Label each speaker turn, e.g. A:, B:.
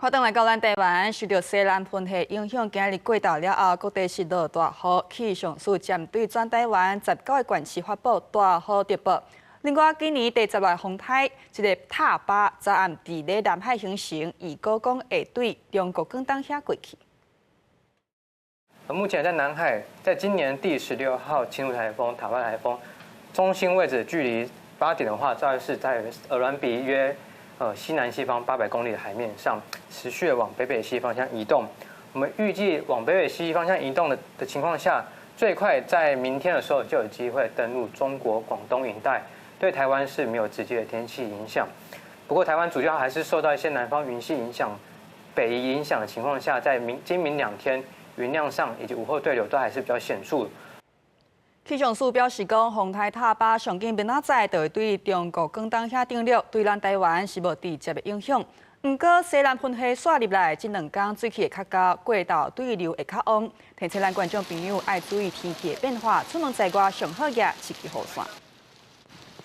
A: 看回来到咱台湾，受到西南喷气影响，今日过到了后，各地是落大雨。气象署针对全台湾19个县市发布大雨特报。另外，今年第10月风台一个塔巴昨暗伫咧南海形成，以高公下对中国广东遐过去。
B: 目前在南海，在今年第16号轻度台风塔巴台风中心位置，距离8点的话，大概是在鹅銮鼻约西南西方800公里的海面上，持续的往北北西方向移动。我们预计往北北西方向移动的情况下，最快在明天的时候就有机会登陆中国广东一带，对台湾是没有直接的天气影响。不过，台湾主要还是受到一些南方云系影响、北移影响的情况下，在今明2天云量上以及午后对流都还是比较显著的。
A: 气象署表示讲，风台塔巴上近明仔载就会对中国广东遐登陆，对咱台湾是无直接的影响。不过西南喷气刷入来，这2天水气会较高，过道对流会较旺。提醒咱观众朋友爱注意天气的变化，出门在外上好个刺激雨伞。